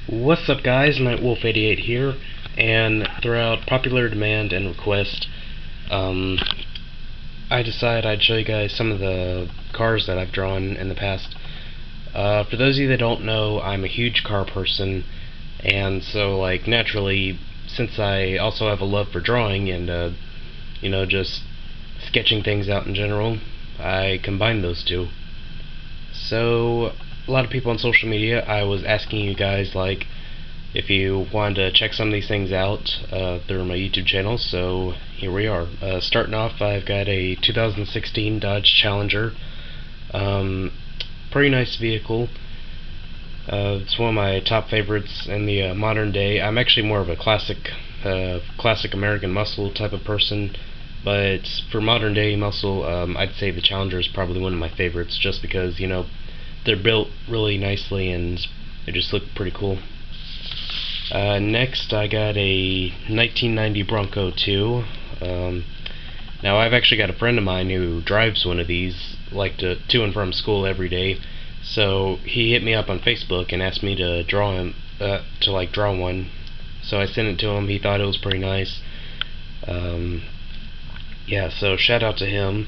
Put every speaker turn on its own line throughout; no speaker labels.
What's up guys, Nightwolf88 here, and throughout popular demand and request, um, I decided I'd show you guys some of the cars that I've drawn in the past. For those of you that don't know, I'm a huge car person, and so naturally, since I also have a love for drawing and just sketching things out in general, I combine those two. So a lot of people on social media, I was asking you guys if you wanted to check some of these things out through my YouTube channel, so here we are. Starting off, I've got a 2016 Dodge Challenger. Pretty nice vehicle. It's one of my top favorites in the modern day. I'm actually more of a classic American muscle type of person, but for modern day muscle, I'd say the Challenger is probably one of my favorites, just because they're built really nicely and they just look pretty cool. Next, I got a 1990 Bronco 2. Now, I've actually got a friend of mine who drives one of these, to and from school every day. So he hit me up on Facebook and asked me to draw one. So I sent it to him. He thought it was pretty nice. Yeah, so shout out to him.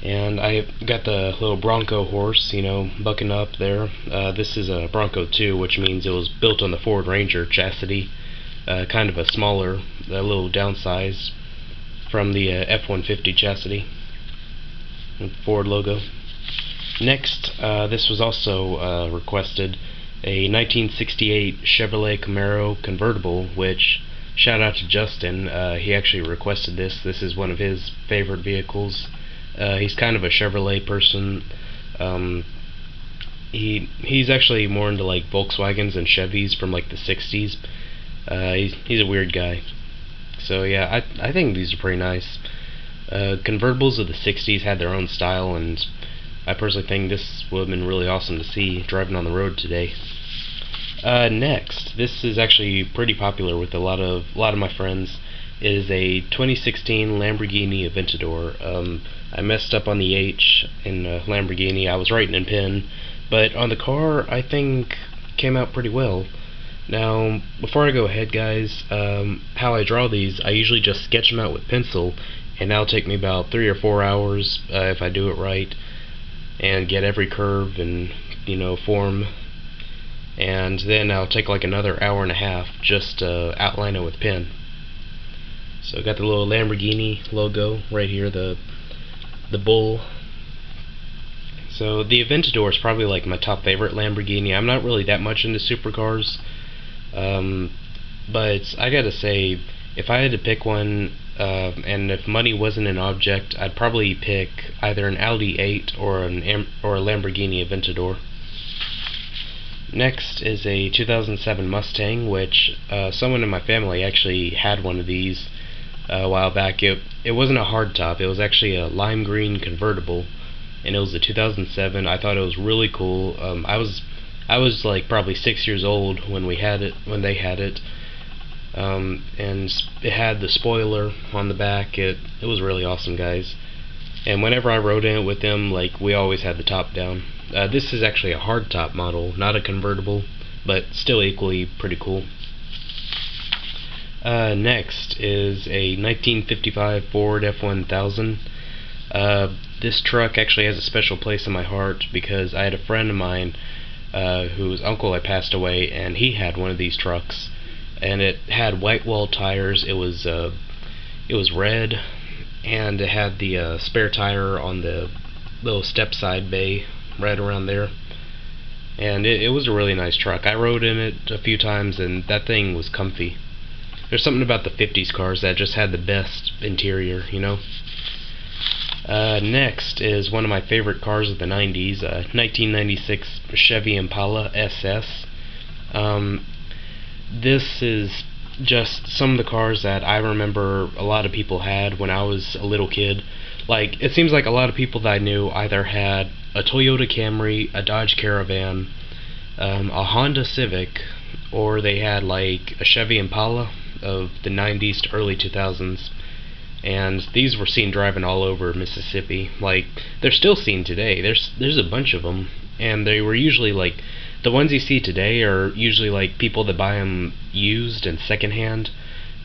And I got the little Bronco horse, bucking up there. This is a Bronco 2, which means it was built on the Ford Ranger chassis. Kind of a smaller, a little downsize from the F-150 chassis. Ford logo. Next, this was also requested, a 1968 Chevrolet Camaro convertible, which, shout out to Justin, he actually requested this. This is one of his favorite vehicles. He's kind of a Chevrolet person. He's actually more into Volkswagens and Chevys from the 60s. He's a weird guy. So yeah, I think these are pretty nice. Convertibles of the 60s had their own style, and I personally think this would have been really awesome to see driving on the road today. Next, this is actually pretty popular with a lot of my friends. It is a 2016 Lamborghini Aventador. I messed up on the H in Lamborghini. I was writing in pen, but on the car, I think came out pretty well. Now, before I go ahead, guys, how I draw these, I usually just sketch them out with pencil, and that'll take me about 3 or 4 hours if I do it right, and get every curve and form. And then I'll take another hour and a half just to outline it with pen. So got the little Lamborghini logo right here, the bull. So the Aventador is probably my top favorite Lamborghini. I'm not really that much into supercars, but I gotta say, if I had to pick one, and if money wasn't an object, I'd probably pick either an Audi 8 or a Lamborghini Aventador. Next is a 2007 Mustang, which someone in my family actually had one of these a while back. It wasn't a hardtop, it was actually a lime green convertible, and it was a 2007. I thought it was really cool. I was probably 6 years old when they had it, and it had the spoiler on the back. It was really awesome, guys. And whenever I rode in it with them, we always had the top down. This is actually a hardtop model, not a convertible, but still equally pretty cool. Next is a 1955 Ford F-1000. This truck actually has a special place in my heart because I had a friend of mine whose uncle had passed away, and he had one of these trucks, and it had white wall tires. It was red, and it had the spare tire on the little step side bay right around there, and it was a really nice truck. I rode in it a few times, and that thing was comfy. There's something about the 50s cars that just had the best interior, Next is one of my favorite cars of the 90s, 1996 Chevy Impala SS. This is just some of the cars that I remember a lot of people had when I was a little kid. It seems like a lot of people that I knew either had a Toyota Camry, a Dodge Caravan, a Honda Civic, or they had a Chevy Impala of the 90s to early 2000s. And these were seen driving all over Mississippi. They're still seen today. There's a bunch of them, and they were usually The ones you see today are usually like people that buy them used and secondhand,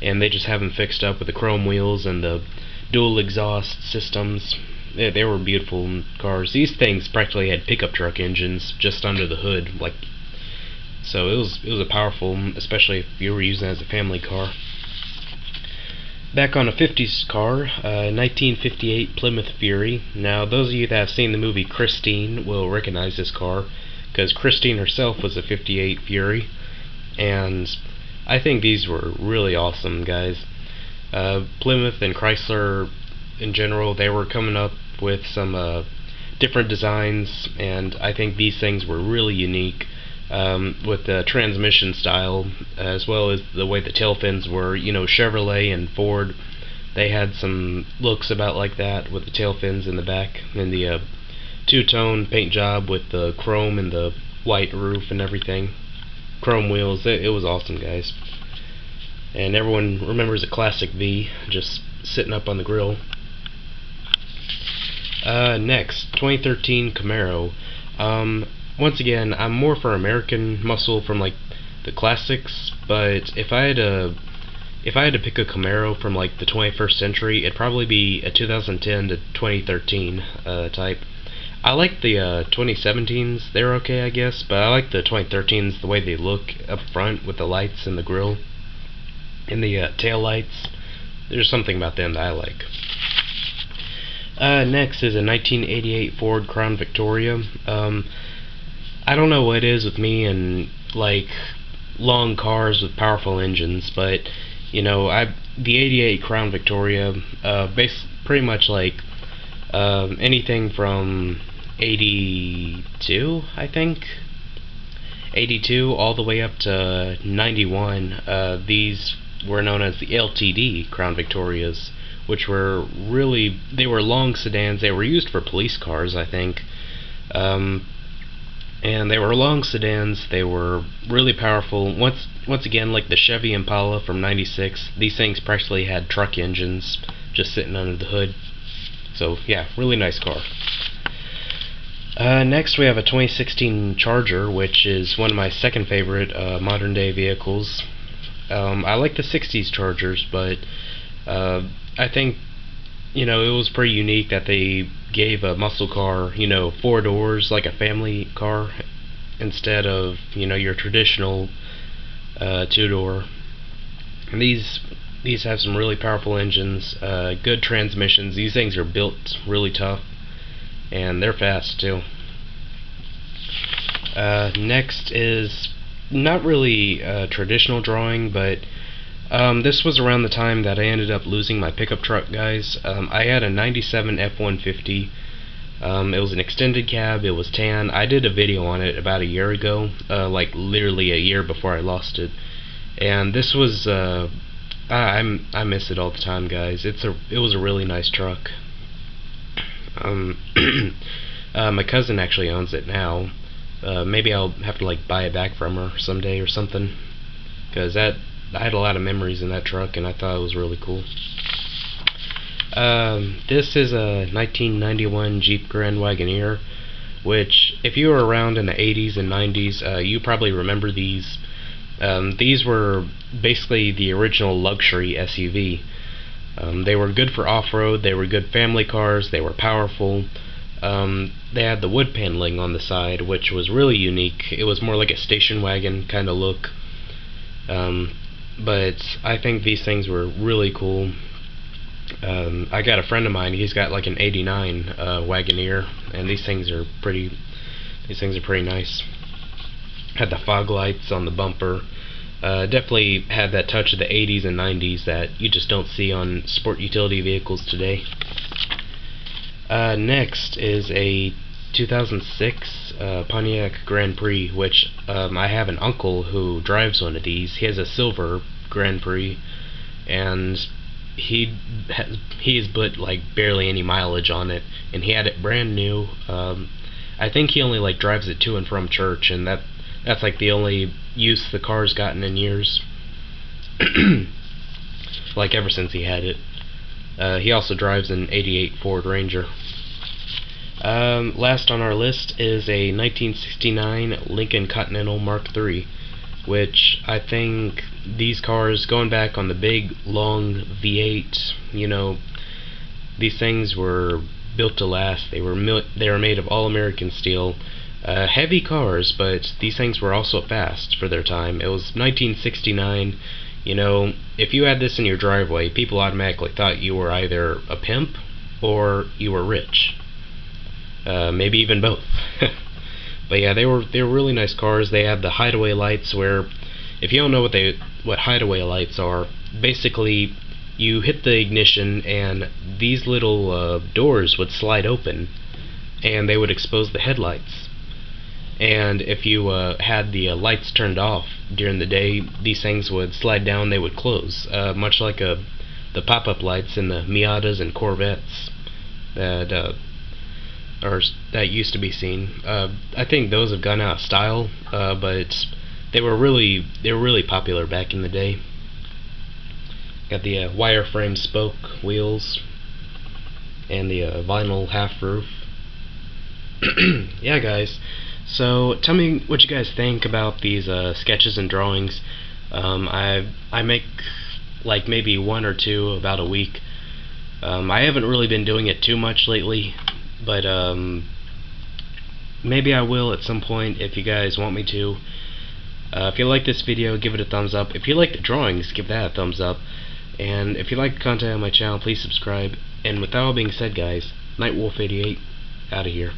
and they just have them fixed up with the chrome wheels and the dual exhaust systems. They were beautiful cars. These things practically had pickup truck engines just under the hood, like, so it was a powerful, especially if you were using it as a family car. Back on a 50s car, 1958 Plymouth Fury. Now, those of you that have seen the movie Christine will recognize this car, because Christine herself was a 58 Fury, and I think these were really awesome, guys. Plymouth and Chrysler in general, they were coming up with some different designs, and I think these things were really unique. With the transmission style, as well as the way the tail fins were. You know, Chevrolet and Ford, they had some looks about like that with the tail fins in the back, and the two-tone paint job with the chrome and the white roof and everything. Chrome wheels, it was awesome, guys. And everyone remembers a classic V just sitting up on the grill. Next, 2013 Camaro. Once again, I'm more for American muscle from like the classics, but if I had to pick a Camaro from like the 21st century, it'd probably be a 2010 to 2013 type. I like the 2017s, they're okay I guess, but I like the 2013s, the way they look up front with the lights and the grille and the tail lights. There's something about them that I like. Next is a 1988 Ford Crown Victoria. I don't know what it is with me and like long cars with powerful engines, but you know, the 88 Crown Victoria, pretty much like anything from 82, I think, 82 all the way up to 91. These were known as the LTD Crown Victorias, which were really, they were long sedans. They were used for police cars, I think. And they were long sedans. They were really powerful. Once again, like the Chevy Impala from '96, these things practically had truck engines just sitting under the hood. So yeah, really nice car. Next we have a 2016 Charger, which is one of my second favorite modern day vehicles. I like the 60s Chargers, but I think, you know, it was pretty unique that they gave a muscle car, you know, 4 doors like a family car instead of, you know, your traditional 2-door. And these have some really powerful engines, good transmissions. These things are built really tough, and they're fast too. Next is not really traditional drawing, but this was around the time that I ended up losing my pickup truck, guys. I had a 97 F-150. It was an extended cab. It was tan. I did a video on it about a year ago, like literally a year before I lost it. And this was I miss it all the time, guys. It was a really nice truck. My cousin actually owns it now. Maybe I'll have to like buy it back from her someday or something, because I had a lot of memories in that truck, and I thought it was really cool. This is a 1991 Jeep Grand Wagoneer, which, if you were around in the 80s and 90s, you probably remember these. These were basically the original luxury SUV. They were good for off-road, they were good family cars, they were powerful. They had the wood paneling on the side, which was really unique. It was more like a station wagon kind of look. But I think these things were really cool. I got a friend of mine, he's got like an 89 Wagoneer, and these things are pretty nice. Had the fog lights on the bumper. Definitely had that touch of the 80s and 90s that you just don't see on sport utility vehicles today. Next is a 2006 Pontiac Grand Prix, which I have an uncle who drives one of these. He has a silver Grand Prix, and he's put like barely any mileage on it, and he had it brand new. I think he only like drives it to and from church, and that's like the only use the car's gotten in years. Like ever since he had it. He also drives an '88 Ford Ranger. Last on our list is a 1969 Lincoln Continental Mark III, which I think these cars, going back on the big, long V8, these things were built to last. They were made of all-American steel. Heavy cars, but these things were also fast for their time. It was 1969. If you had this in your driveway, people automatically thought you were either a pimp or you were rich. Maybe even both. But yeah, they were really nice cars. They had the hideaway lights, where if you don't know what hideaway lights are, basically you hit the ignition and these little doors would slide open and they would expose the headlights. And if you had the lights turned off during the day, these things would slide down, they would close, much like the pop-up lights in the Miatas and Corvettes that used to be seen. I think those have gone out of style, but they were really popular back in the day. Got the wireframe spoke wheels and the vinyl half roof. Yeah, guys. So tell me what you guys think about these sketches and drawings. I make like maybe one or two about a week. I haven't really been doing it too much lately, but maybe I will at some point if you guys want me to. If you like this video, give it a thumbs up. If you like the drawings, give that a thumbs up. And if you like the content on my channel, please subscribe. And with that all being said, guys, Nightwolf88 out of here.